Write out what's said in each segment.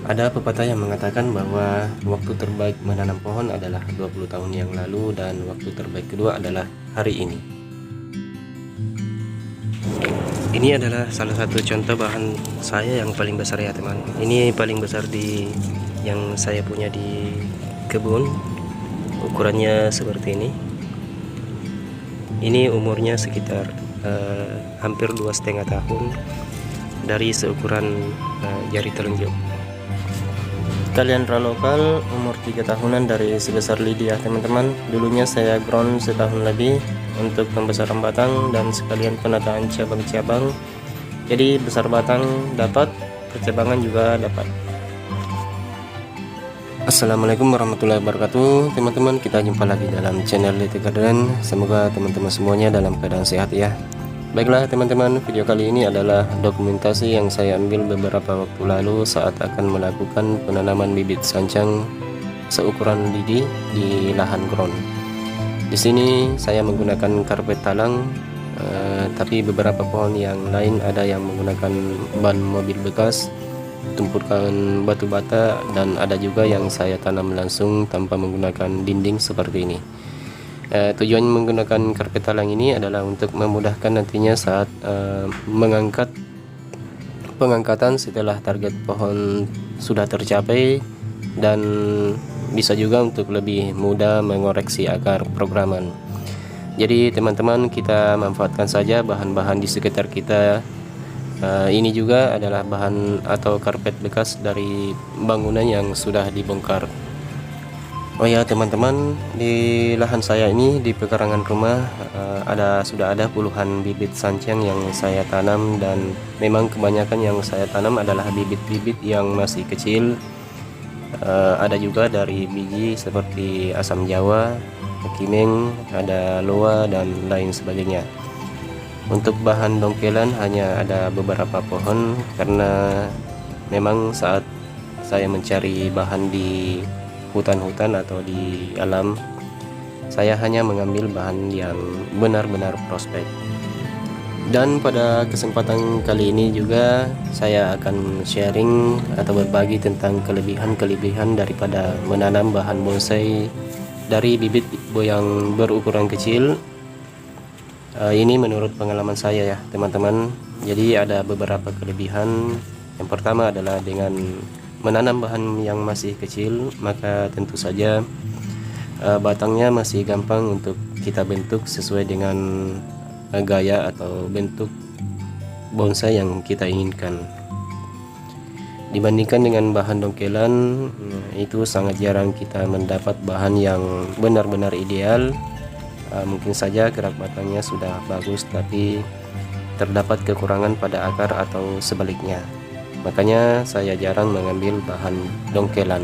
Ada pepatah yang mengatakan bahwa waktu terbaik menanam pohon adalah 20 tahun yang lalu dan waktu terbaik kedua adalah hari ini. Ini adalah salah satu contoh bahan saya yang paling besar ya teman. Ini paling besar yang saya punya di kebun. Ukurannya seperti ini. Ini umurnya sekitar hampir 2,5 tahun dari seukuran jari telunjuk. Kaliandra lokal umur 3 tahunan dari sebesar lidi ya teman-teman. Dulunya saya ground setahun lebih untuk pembesaran batang dan sekalian penataan cabang-cabang. Jadi besar batang dapat, percabangan juga dapat. Assalamualaikum warahmatullahi wabarakatuh teman-teman, kita jumpa lagi dalam channel Liti Garden. Semoga teman-teman semuanya dalam keadaan sehat ya. Baiklah teman-teman, video kali ini adalah dokumentasi yang saya ambil beberapa waktu lalu saat akan melakukan penanaman bibit sancang seukuran lidi di lahan ground. Di sini saya menggunakan karpet talang, tapi beberapa pohon yang lain ada yang menggunakan ban mobil bekas, tumpukan batu bata, dan ada juga yang saya tanam langsung tanpa menggunakan dinding seperti ini. Tujuan menggunakan karpet talang ini adalah untuk memudahkan nantinya saat pengangkatan setelah target pohon sudah tercapai, dan bisa juga untuk lebih mudah mengoreksi akar programan. Jadi teman-teman, kita manfaatkan saja bahan-bahan di sekitar kita. Ini juga adalah bahan atau karpet bekas dari bangunan yang sudah dibongkar. Oh ya teman-teman, di lahan saya ini di pekarangan rumah sudah ada puluhan bibit sancang yang saya tanam, dan memang kebanyakan yang saya tanam adalah bibit-bibit yang masih kecil. Ada juga dari biji seperti asam jawa, kimeng, ada loa, dan lain sebagainya. Untuk bahan dongkelan hanya ada beberapa pohon, karena memang saat saya mencari bahan di hutan-hutan atau di alam, saya hanya mengambil bahan yang benar-benar prospek. Dan pada kesempatan kali ini juga saya akan sharing atau berbagi tentang kelebihan-kelebihan daripada menanam bahan bonsai dari bibit yang berukuran kecil. Ini menurut pengalaman saya ya teman-teman. Jadi ada beberapa kelebihan. Yang pertama adalah dengan menanam bahan yang masih kecil, maka tentu saja batangnya masih gampang untuk kita bentuk sesuai dengan gaya atau bentuk bonsai yang kita inginkan. Dibandingkan dengan bahan dongkelan, itu sangat jarang kita mendapat bahan yang benar-benar ideal. Mungkin saja gerak batangnya sudah bagus, tapi terdapat kekurangan pada akar atau sebaliknya. Makanya saya jarang mengambil bahan dongkelan.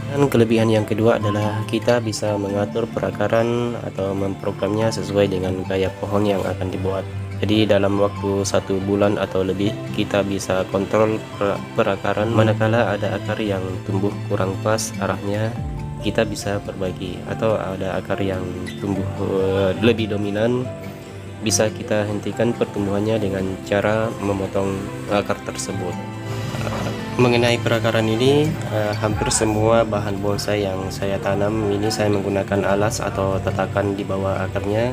Dan kelebihan yang kedua adalah kita bisa mengatur perakaran atau memprogramnya sesuai dengan gaya pohon yang akan dibuat. Jadi dalam waktu 1 bulan atau lebih kita bisa kontrol perakaran. Manakala ada akar yang tumbuh kurang pas arahnya, kita bisa perbaiki. Atau ada akar yang tumbuh lebih dominan, bisa kita hentikan pertumbuhannya dengan cara memotong akar tersebut. Mengenai perakaran ini, hampir semua bahan bonsai yang saya tanam ini saya menggunakan alas atau tatakan di bawah akarnya.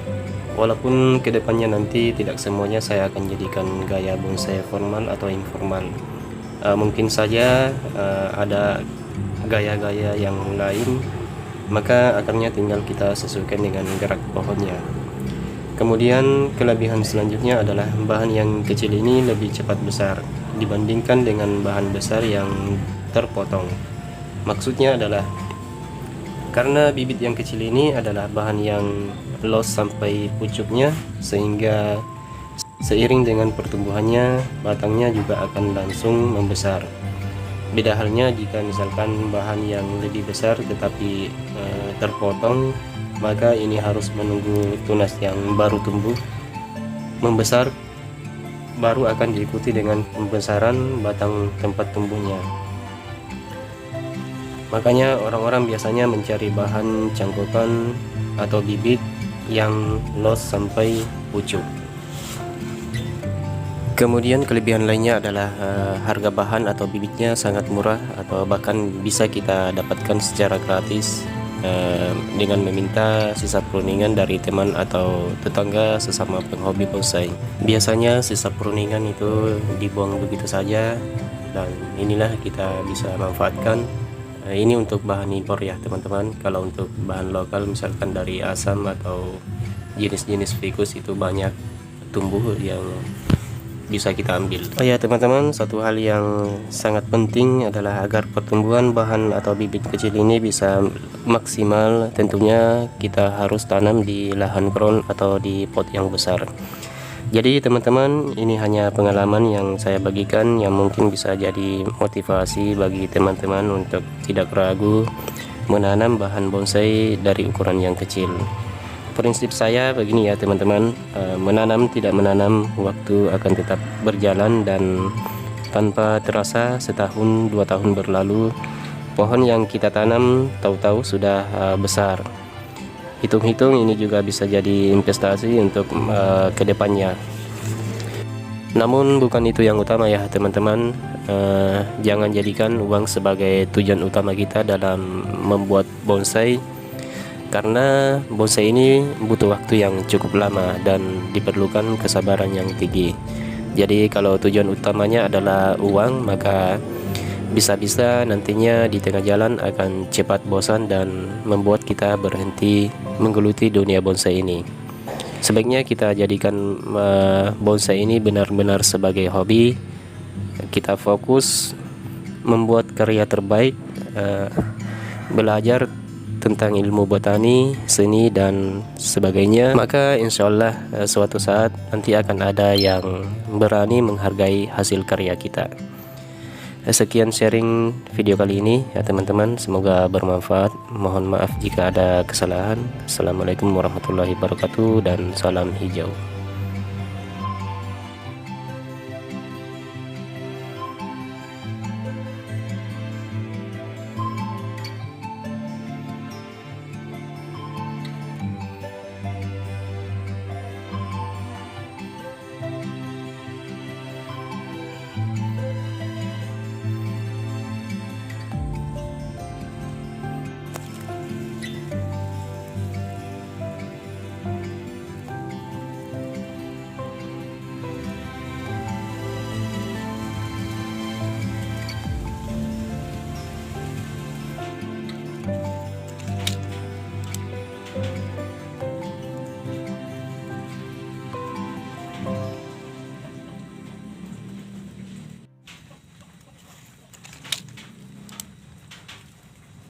Walaupun kedepannya nanti tidak semuanya saya akan jadikan gaya bonsai formal atau informal. Mungkin saja ada gaya-gaya yang lain, maka akarnya tinggal kita sesuaikan dengan gerak pohonnya. Kemudian kelebihan selanjutnya adalah bahan yang kecil ini lebih cepat besar dibandingkan dengan bahan besar yang terpotong. Maksudnya adalah karena bibit yang kecil ini adalah bahan yang los sampai pucuknya, sehingga seiring dengan pertumbuhannya batangnya juga akan langsung membesar. Beda halnya jika misalkan bahan yang lebih besar tetapi terpotong, maka ini harus menunggu tunas yang baru tumbuh membesar, baru akan diikuti dengan pembesaran batang tempat tumbuhnya. Makanya orang-orang biasanya mencari bahan cangkokan atau bibit yang los sampai pucuk. Kemudian kelebihan lainnya adalah harga bahan atau bibitnya sangat murah, atau bahkan bisa kita dapatkan secara gratis dengan meminta sisa pruningan dari teman atau tetangga sesama penghobi bonsai. Biasanya sisa pruningan itu dibuang begitu saja, dan inilah kita bisa manfaatkan. Ini untuk bahan impor ya teman-teman. Kalau untuk bahan lokal misalkan dari asam atau jenis-jenis ficus itu banyak tumbuh yang bisa kita ambil. Oh ya teman-teman, satu hal yang sangat penting adalah agar pertumbuhan bahan atau bibit kecil ini bisa maksimal, tentunya kita harus tanam di lahan ground atau di pot yang besar. Jadi teman-teman, ini hanya pengalaman yang saya bagikan yang mungkin bisa jadi motivasi bagi teman-teman untuk tidak ragu menanam bahan bonsai dari ukuran yang kecil. Prinsip saya begini ya teman-teman, menanam tidak menanam, waktu akan tetap berjalan, dan tanpa terasa setahun 2 tahun berlalu, pohon yang kita tanam tahu-tahu sudah besar. Hitung-hitung ini juga bisa jadi investasi untuk kedepannya. Namun bukan itu yang utama ya teman-teman. Jangan jadikan uang sebagai tujuan utama kita dalam membuat bonsai, karena bonsai ini butuh waktu yang cukup lama dan diperlukan kesabaran yang tinggi. Jadi kalau tujuan utamanya adalah uang, maka bisa-bisa nantinya di tengah jalan akan cepat bosan dan membuat kita berhenti menggeluti dunia bonsai ini. Sebaiknya kita jadikan bonsai ini benar-benar sebagai hobi. Kita fokus membuat karya terbaik, belajar tentang ilmu botani, seni, dan sebagainya. Maka insya Allah suatu saat nanti akan ada yang berani menghargai hasil karya kita. Sekian sharing video kali ini ya teman-teman, semoga bermanfaat. Mohon maaf jika ada kesalahan. Assalamualaikum warahmatullahi wabarakatuh dan salam hijau.